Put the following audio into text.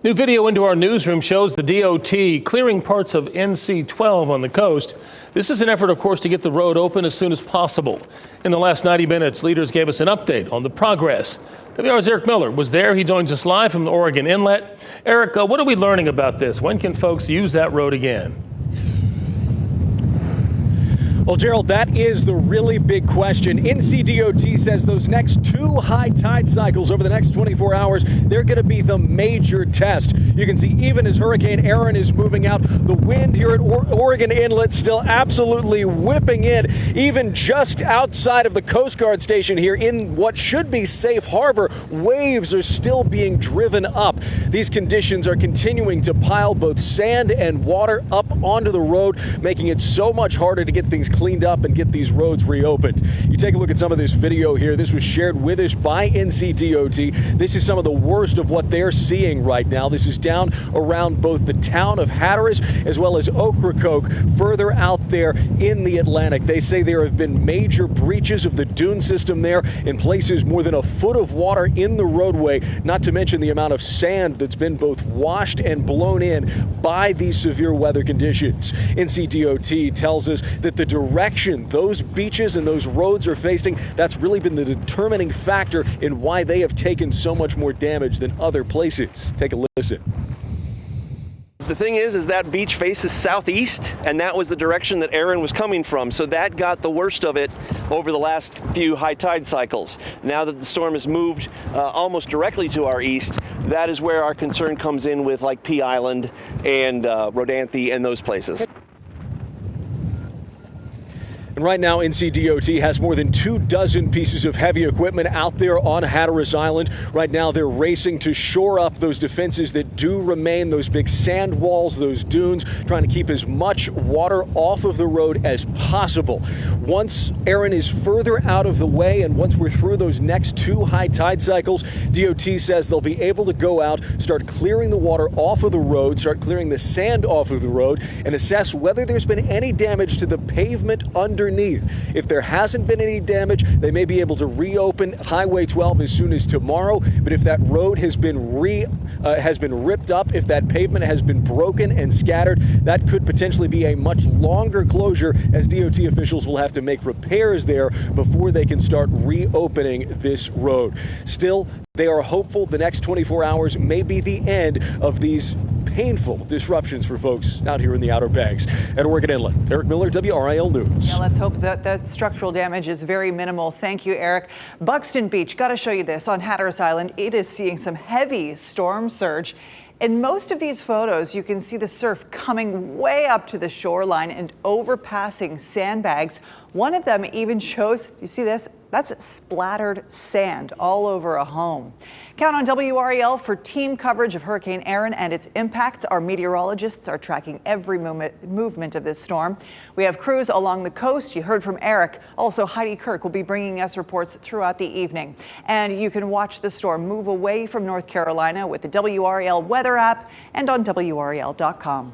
New video into our newsroom shows the DOT clearing parts of NC-12 on the coast. This is an effort, of course, to get the road open as soon as possible. In the last 90 minutes, leaders gave us an update on the progress. WR's Eric Miller was there. He joins us live from the Oregon Inlet. Eric, what are we learning about this? When can folks use that road again? Well, Gerald, that is the really big question. NCDOT says those next two high tide cycles over the next 24 hours, they're going to be the major test. You can see even as Hurricane Erin is moving out, the wind here at Oregon Inlet still absolutely whipping in. Even just outside of the Coast Guard station here in what should be safe harbor, waves are still being driven up. These conditions are continuing to pile both sand and water up onto the road, making it so much harder to get things cleaned up and get these roads reopened. You take a look at some of this video here. This was shared with us by NCDOT. This is some of the worst of what they're seeing right now. This is down around both the town of Hatteras as well as Ocracoke, further out there in the Atlantic. They say there have been major breaches of the dune system there, in places more than a foot of water in the roadway, not to mention the amount of sand that's been both washed and blown in by these severe weather conditions. NCDOT tells us that the direction those beaches and those roads are facing, that's really been the determining factor in why they have taken so much more damage than other places. Take a listen. The thing is that beach faces southeast, and that was the direction that Erin was coming from. So that got the worst of it over the last few high tide cycles. Now that the storm has moved almost directly to our east, that is where our concern comes in with like Pea Island and Rodanthe and those places. And right now, NCDOT has more than 24 pieces of heavy equipment out there on Hatteras Island. Right now, they're racing to shore up those defenses that do remain, those big sand walls, those dunes, trying to keep as much water off of the road as possible. Once Erin is further out of the way and once we're through those next two high tide cycles, DOT says they'll be able to go out, start clearing the water off of the road, start clearing the sand off of the road, and assess whether there's been any damage to the pavement underneath. If there hasn't been any damage, they may be able to reopen Highway 12 as soon as tomorrow. But if that road has been ripped up, if that pavement has been broken and scattered, that could potentially be a much longer closure, as DOT officials will have to make repairs there before they can start reopening this road. Still, they are hopeful the next 24 hours may be the end of these painful disruptions for folks out here in the Outer Banks. At Oregon Inlet, Eric Miller, WRIL News. Yeah, let's hope that structural damage is very minimal. Thank you, Eric. Buxton Beach, got to show you this on Hatteras Island. It is seeing some heavy storm surge. In most of these photos, you can see the surf coming way up to the shoreline and overpassing sandbags. One of them even shows, you see this? That's splattered sand all over a home. Count on WREL for team coverage of Hurricane Erin and its impacts. Our meteorologists are tracking every movement of this storm. We have crews along the coast. You heard from Eric. Also, Heidi Kirk will be bringing us reports throughout the evening. And you can watch the storm move away from North Carolina with the WREL weather app and on WREL.com.